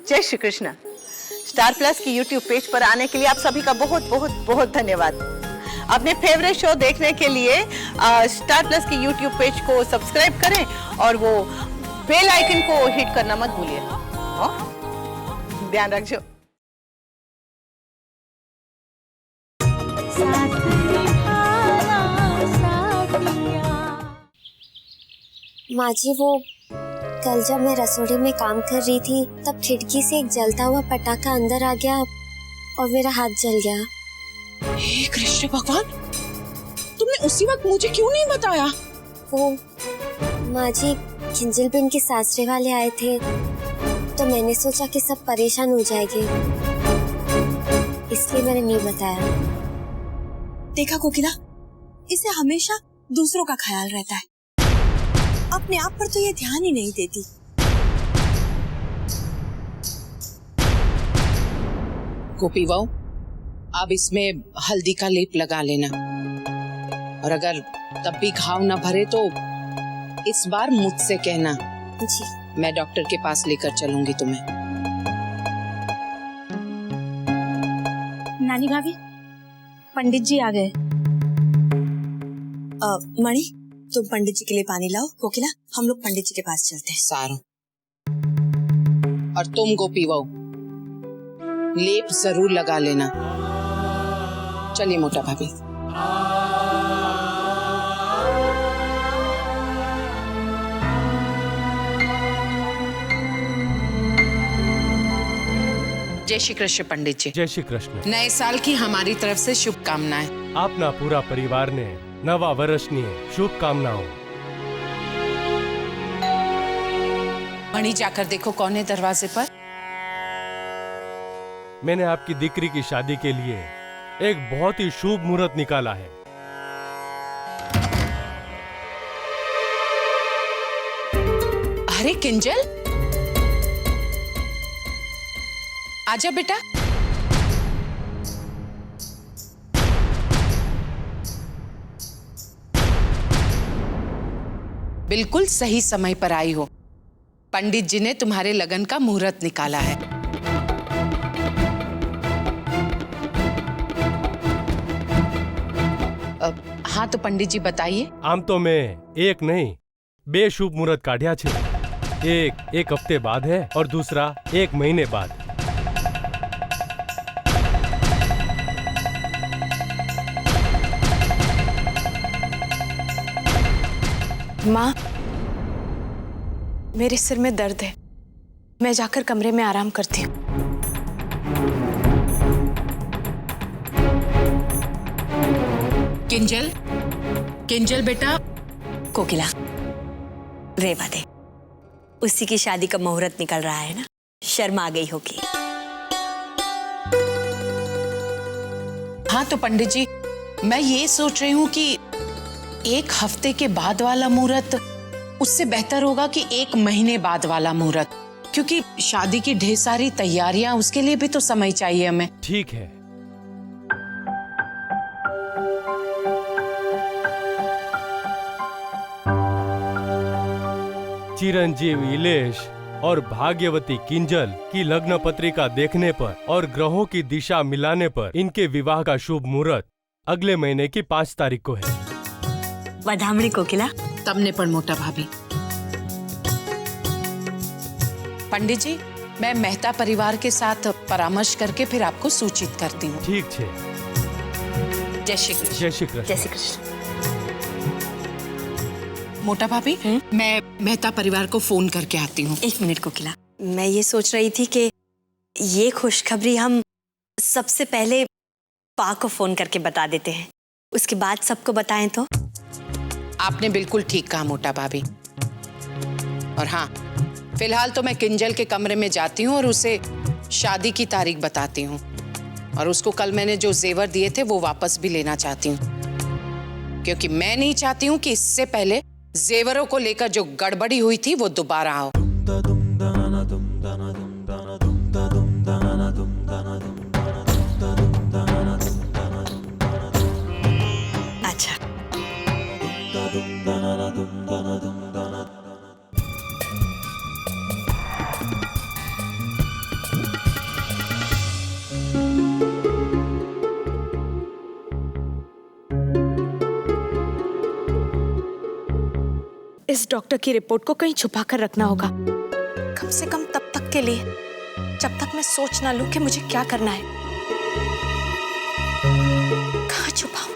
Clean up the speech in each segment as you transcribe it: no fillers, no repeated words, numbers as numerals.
जय Shri Krishna. Star plus की YouTube page पर आने के लिए आप सभी का बहुत बहुत बहुत धन्यवाद। अपने फेवरेट शो देखने के लिए स्टार प्लस की यूट्यूब पेज को सब्सक्राइब करें और वो बेल आइकन को हिट करना मत भूलिए। ध्यान रखिए। माँ जी, वो कल जब मैं रसोई में काम कर रही थी तब खिड़की से एक जलता हुआ पटाखा अंदर आ गया और मेरा हाथ जल गया। हे कृष्ण भगवान, तुमने उसी वक्त मुझे क्यों नहीं बताया? वो माँ जी, किंजल बिन के सासरे वाले आए थे तो मैंने सोचा कि सब परेशान हो जाएंगे, इसलिए मैंने नहीं बताया। देखा कोकिला, इसे हमेशा दूसरों का ख्याल रहता है, अपने आप पर तो ये ध्यान ही नहीं देती। गोपी बहू, अब इसमें हल्दी का लेप लगा लेना, और अगर तब भी घाव न भरे तो इस बार मुझसे कहना जी। मैं डॉक्टर के पास लेकर चलूंगी तुम्हें। नानी भाभी, पंडित जी आ गए। मणि, तुम पंडित जी के लिए पानी लाओ। कोकिला, हम लोग पंडित जी के पास चलते हैं। सारू, और तुम गोपी बहू लेप जरूर लगा लेना। चलिए मोटा भाभी। जय श्री कृष्ण पंडित जी। जय श्री कृष्ण। नए साल की हमारी तरफ से शुभकामनाएं। आपना पूरा परिवार ने नवा वर्षनी शुभकामनाओं। मणि, जाकर देखो कौन है दरवाजे पर। मैंने आपकी दिकरी की शादी के लिए एक बहुत ही शुभ मुहूर्त निकाला है। अरे किंजल, आजा बेटा। बिल्कुल सही समय पर आई हो। पंडित जी ने तुम्हारे लगन का मुहूर्त निकाला है। हाँ तो पंडित जी बताइए। आम तो मैं एक नहीं बेशुभ मुहूर्त काढ़िया छे। एक हफ्ते बाद है और दूसरा 1 महीने बाद। माँ, मेरे सिर में दर्द है, मैं जाकर कमरे में आराम करती हूँ। किंजल, किंजल बेटा। कोकिला, रेवा दे, उसी की शादी का मुहूर्त निकल रहा है ना, शर्म आ गई होगी। हाँ तो पंडित जी, मैं ये सोच रही हूँ कि 1 हफ्ते के बाद वाला मुहूर्त उससे बेहतर होगा कि 1 महीने बाद वाला मुहूर्त, क्योंकि शादी की ढेर सारी तैयारियां, उसके लिए भी तो समय चाहिए हमें। ठीक है। चिरंजीव इलेश और भाग्यवती किंजल की लग्न पत्रिका देखने पर और ग्रहों की दिशा मिलाने पर इनके विवाह का शुभ मुहूर्त अगले महीने की 5 तारीख को है। वधामणी कोकिला। तब ने पर मोटा भाभी। पंडित जी, मैं मेहता परिवार के साथ परामर्श करके फिर आपको सूचित करती हूँ। ठीक है। जय श्री कृष्ण। जय श्री कृष्ण। जय श्री कृष्ण। मोटा भाभी, मैं मेहता परिवार को फोन करके आती हूँ। 1 मिनट कोकिला, मैं ये सोच रही थी कि ये खुशखबरी हम सबसे पहले पा को फोन करके बता देते हैं, उसके बाद सबको बताएं तो। आपने बिल्कुल ठीक कहा मोटा भाभी। और हाँ, फिलहाल तो मैं किंजल के कमरे में जाती हूँ और उसे शादी की तारीख बताती हूँ, और उसको कल मैंने जो जेवर दिए थे वो वापस भी लेना चाहती हूँ, क्योंकि मैं नहीं चाहती हूँ कि इससे पहले जेवरों को लेकर जो गड़बड़ी हुई थी वो दोबारा हो। अच्छा, इस डॉक्टर की रिपोर्ट को कहीं छुपा कर रखना होगा, कम से कम तब तक के लिए, जब तक मैं सोच ना लूं कि मुझे क्या करना है। कहाँ छुपाऊं?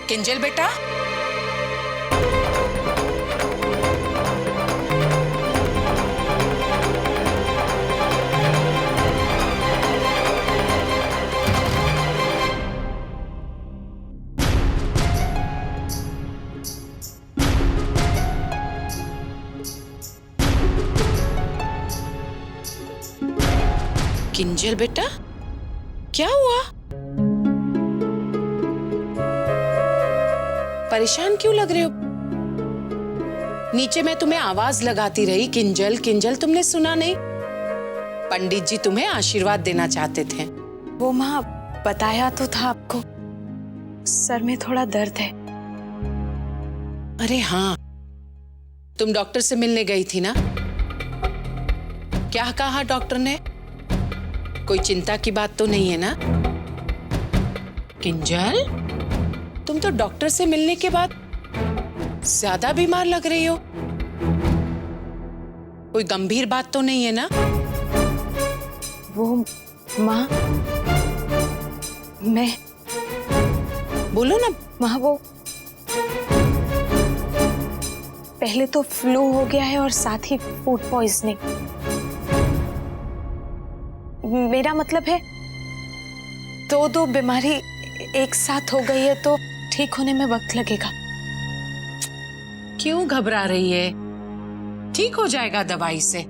किंजल बेटा, किंजल बेटा, क्या हुआ? परेशान क्यों लग रहे हो? नीचे मैं तुम्हें आवाज लगाती रही, किंजल किंजल, तुमने सुना नहीं? पंडित जी तुम्हें आशीर्वाद देना चाहते थे। वो माँ, बताया तो था आपको, सर में थोड़ा दर्द है। अरे हाँ, तुम डॉक्टर से मिलने गई थी ना? क्या कहा डॉक्टर ने? कोई चिंता की बात तो नहीं है ना? किंजल, तुम तो डॉक्टर से मिलने के बाद ज्यादा बीमार लग रही हो। कोई गंभीर बात तो नहीं है ना? वो माँ, मैं, बोलो ना। माँ वो पहले तो फ्लू हो गया है और साथ ही फूड पॉइजनिंग। मेरा मतलब है दो बीमारी एक साथ हो गई है तो ठीक होने में वक्त लगेगा। क्यों घबरा रही है? ठीक हो जाएगा दवाई से।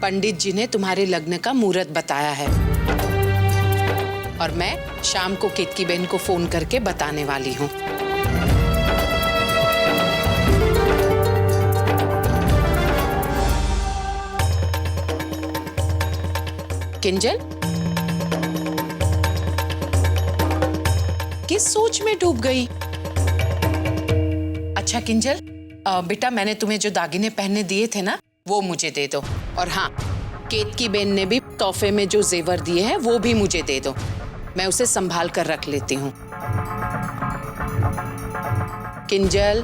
पंडित जी ने तुम्हारे लग्न का मुहूर्त बताया है और मैं शाम को केतकी बहन को फोन करके बताने वाली हूँ। किंजल, किस सोच में डूब गई? अच्छा किंजल, बेटा मैंने तुम्हें जो दागिने पहनने दिए थे ना, वो मुझे दे दो। और हाँ, केतकी बेन ने भी तोहफे में जो जेवर दिए हैं वो भी मुझे दे दो, मैं उसे संभाल कर रख लेती हूँ। किंजल,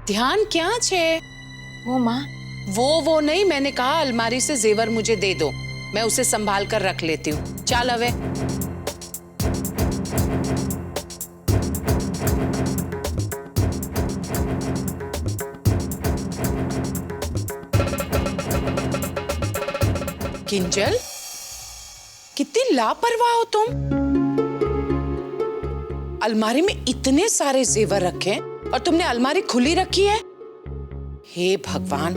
ध्यान क्या छे? वो माँ, वो नहीं, मैंने कहा अलमारी से जेवर मुझे दे दो, मैं उसे संभाल कर रख लेती हूँ। चल हवे। किंजल, कितनी लापरवाह हो तुम। अलमारी में इतने सारे जेवर रखे हैं और तुमने अलमारी खुली रखी है। हे भगवान,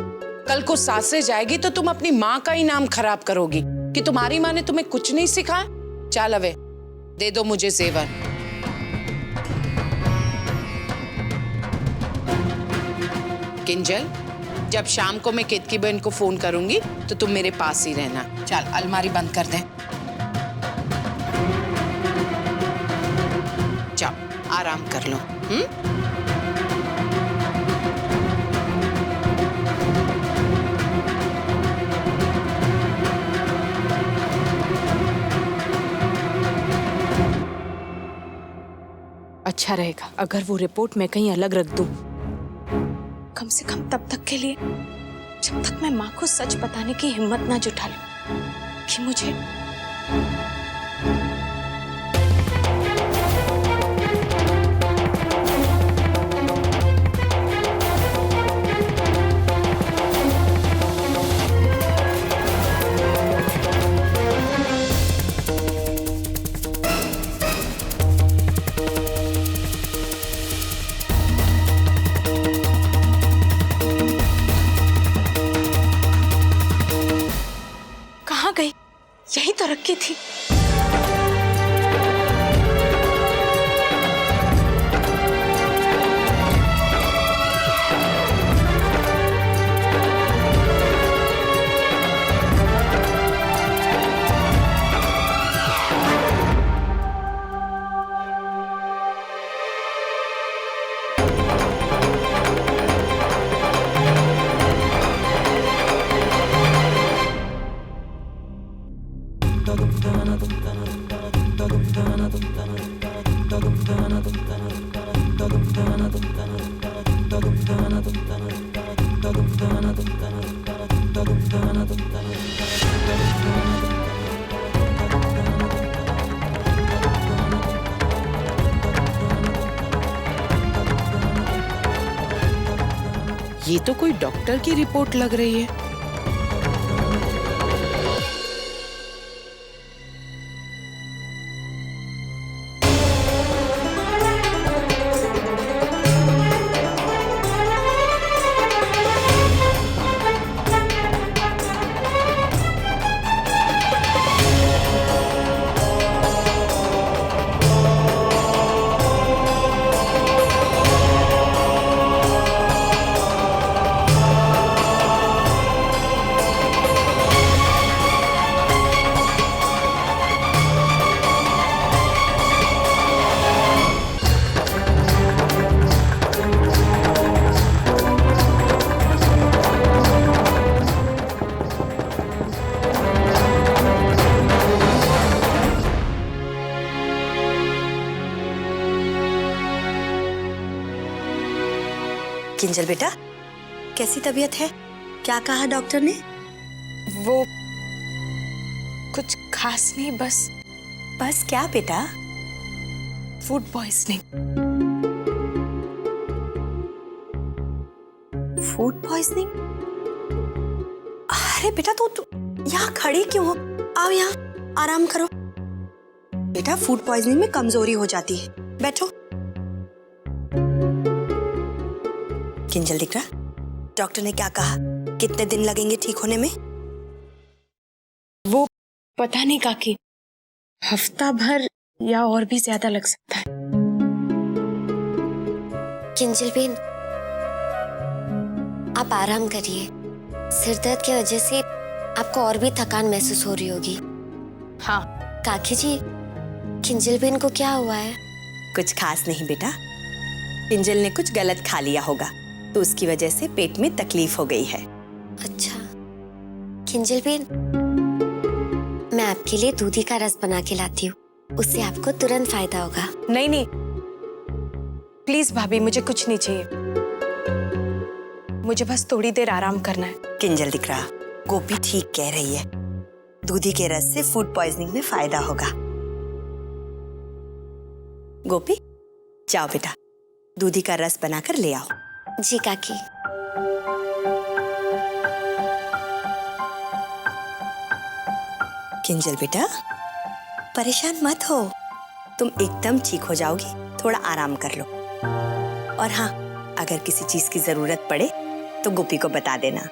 कल को सासरे जाएगी तो तुम अपनी माँ का ही नाम खराब करोगी कि तुम्हारी माँ ने तुम्हें कुछ नहीं सिखाया। चल हवे, दे दो मुझे जेवर। किंजल, जब शाम को मैं केतकी बहन को फोन करूंगी तो तुम मेरे पास ही रहना। चल अलमारी बंद कर दे। जाओ आराम कर लो। अच्छा रहेगा अगर वो रिपोर्ट मैं कहीं अलग रख दूं, कम से कम तब तक के लिए जब तक मैं माँ को सच बताने की हिम्मत ना जुटा लूं कि मुझे गई, यही तो रखी थी। ये तो कोई डॉक्टर की रिपोर्ट लग रही है। किंजल बेटा, कैसी तबीयत है? क्या कहा डॉक्टर ने? वो कुछ खास नहीं, बस क्या बेटा? Food poisoning. Food poisoning? अरे बेटा, तू यहाँ खड़ी क्यों हो? आओ यहाँ आराम करो। बेटा, फूड पॉइजनिंग में कमजोरी हो जाती है। बैठो। किंजल दिख रहा, डॉक्टर ने क्या कहा? कितने दिन लगेंगे ठीक होने में? वो पता नहीं काकी, हफ्ता भर या और भी ज्यादा लग सकता है। किंजल बेन, आप आराम करिए। सिर दर्द की वजह से आपको और भी थकान महसूस हो रही होगी। हाँ काकी जी, किंजल बेन को क्या हुआ है? कुछ खास नहीं बेटा, किंजल ने कुछ गलत खा लिया होगा तो उसकी वजह से पेट में तकलीफ हो गई है। अच्छा किंजल बेन, मैं आपके लिए दूधी का रस बना के लाती हूँ, उससे आपको तुरंत फायदा होगा। नहीं नहीं, प्लीज भाभी, मुझे कुछ नहीं चाहिए। मुझे बस थोड़ी देर आराम करना है। किंजल दिख रहा, गोपी ठीक कह रही है। दूधी के रस से फूड पॉइजनिंग में फायदा होगा। गोपी, जाओ बेटा, दूधी का रस बनाकर ले आओ। जी काकी। किंजल बेटा, परेशान मत हो, तुम एकदम ठीक हो जाओगी। थोड़ा आराम कर लो। और हाँ, अगर किसी चीज की जरूरत पड़े तो गोपी को बता देना।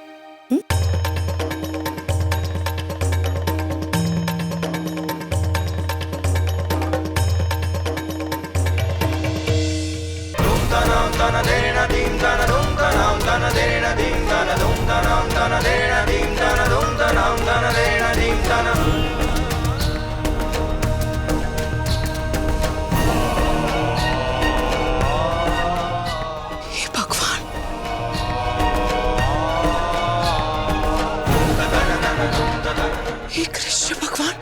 हे भगवान, हे कृष्ण भगवान।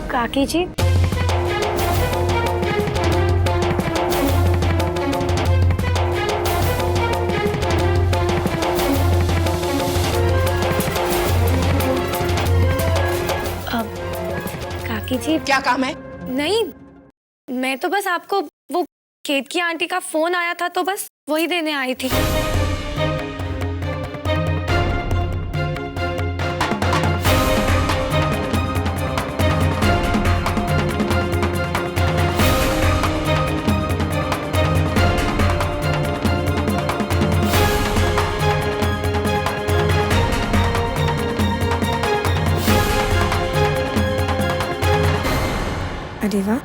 काकी जी, काकी जी। क्या काम है? नहीं, मैं तो बस आपको वो खेत की आंटी का फोन आया था तो बस वही देने आई थी। अरे वाह,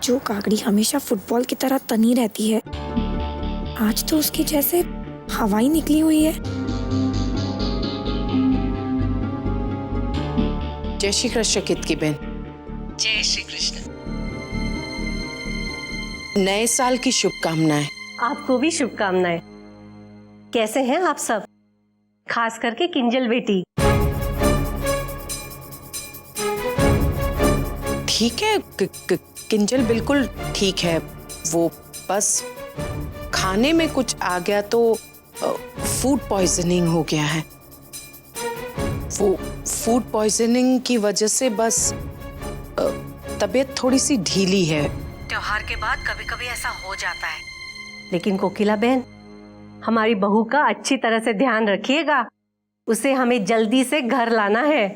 जो काकड़ी हमेशा फुटबॉल की तरह तनी रहती है, आज तो उसकी जैसे हवा ही निकली हुई है। जय श्री कृष्ण कितकी बहन। जय श्री कृष्ण। नए साल की शुभकामनाएं। आपको भी शुभकामनाएं। कैसे हैं आप सब, खास करके किंजल बेटी? ठीक है, किंजल बिल्कुल ठीक है। वो बस खाने में कुछ आ गया तो फूड पॉइजनिंग हो गया है। वो फूड पॉइजनिंग की वजह से बस तबीयत थोड़ी सी ढीली है। त्योहार के बाद कभी कभी ऐसा हो जाता है। लेकिन कोकिला बहन, हमारी बहू का अच्छी तरह से ध्यान रखिएगा। उसे हमें जल्दी से घर लाना है।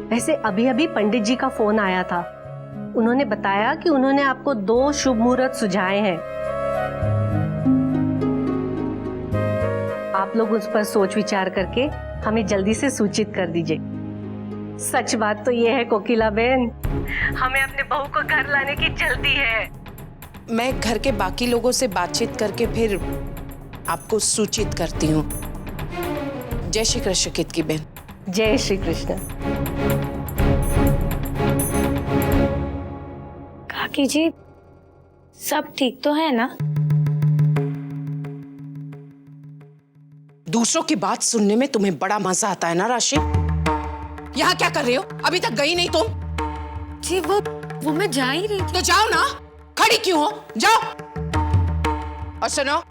वैसे अभी अभी पंडित जी का फोन आया था। उन्होंने बताया कि उन्होंने आपको 2 शुभ मुहूर्त सुझाए हैं। आप लोग उस पर सोच विचार करके हमें जल्दी से सूचित कर दीजिए। सच बात तो ये है कोकिला बहन, हमें अपने बहू को घर लाने की जल्दी है। मैं घर के बाकी लोगों से बातचीत करके फिर आपको सूचित करती हूँ। जय श्री कृष्ण कितकी बहन। जय श्री कृष्ण। काकी जी, सब ठीक तो है ना? दूसरों की बात सुनने में तुम्हें बड़ा मजा आता है ना राशि? यहाँ क्या कर रही हो? अभी तक गई नहीं तुम? जी वो मैं जा ही रही थी। तो जाओ ना, खड़ी क्यों हो? जाओ। और सुनो,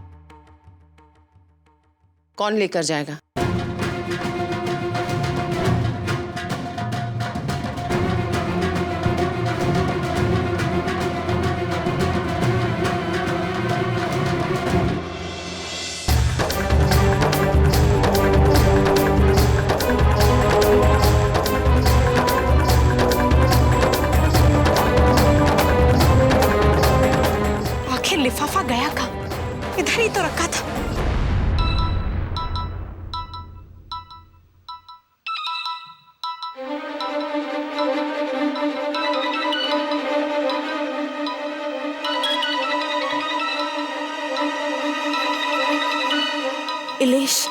कौन लेकर जाएगा? लिफाफा गया कहाँ? इधर ही तो रखा था। इलेश,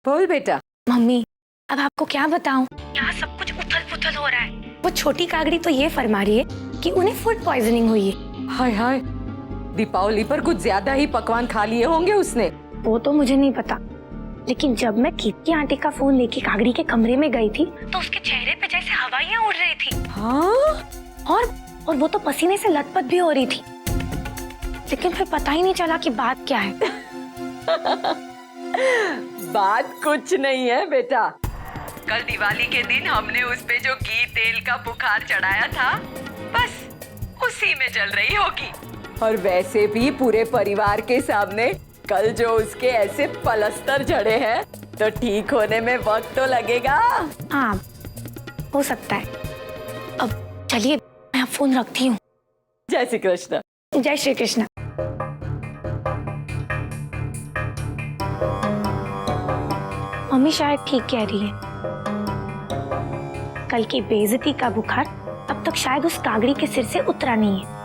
बोल बेटा। मम्मी अब आपको क्या बताऊं, यहाँ सब कुछ उथल पुथल हो रहा है। वो छोटी कागड़ी तो ये फरमा रही है कि उन्हें फूड पॉइजनिंग हुई है। हाय हाय, दीपावली पर कुछ ज्यादा ही पकवान खा लिए होंगे उसने। वो तो मुझे नहीं पता, लेकिन जब मैं कीर्ति आंटी का फोन लेके कागड़ी के कमरे में गई थी तो उसके चेहरे पे जैसे हवाइयाँ उड़ रही थी। हाँ? और वो तो पसीने से लथपथ भी हो रही थी। लेकिन फिर पता ही नहीं चला कि बात क्या है। बात कुछ नहीं है बेटा। कल दिवाली के दिन हमने उस पे जो घी तेल का बुखार चढ़ाया था, बस उसी में जल रही होगी। और वैसे भी पूरे परिवार के सामने कल जो उसके ऐसे पलस्तर जड़े हैं, तो ठीक होने में वक्त तो लगेगा। हाँ, हो सकता है। अब चलिए मैं फोन रखती हूँ। जय श्री कृष्ण। जय श्री कृष्ण। मम्मी शायद ठीक कह रही है। कल की बेइज्जती का बुखार अब तक शायद उस कागड़ी के सिर से उतरा नहीं है।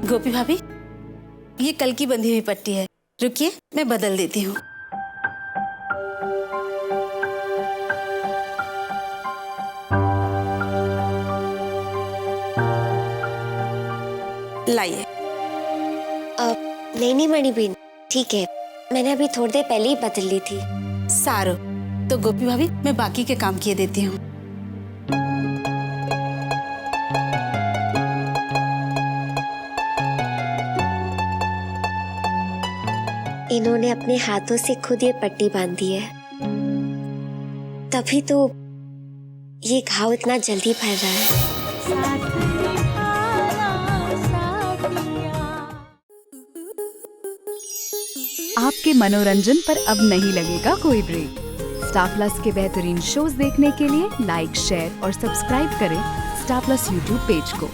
गोपी भाभी, ये कल की बंधी हुई पट्टी है, रुकिए मैं बदल देती हूँ। लाइए। नहीं मणि बेन, ठीक है, मैंने अभी थोड़ी देर पहले ही बदल ली थी। सारो, तो गोपी भाभी मैं बाकी के काम किए देती हूँ। इन्होंने अपने हाथों से खुद ये पट्टी बांधी है, तभी तो ये घाव इतना जल्दी भर रहा है। आपके मनोरंजन पर अब नहीं लगेगा कोई ब्रेक। स्टार प्लस के बेहतरीन शोज देखने के लिए लाइक, शेयर और सब्सक्राइब करें स्टार प्लस यूट्यूब पेज को।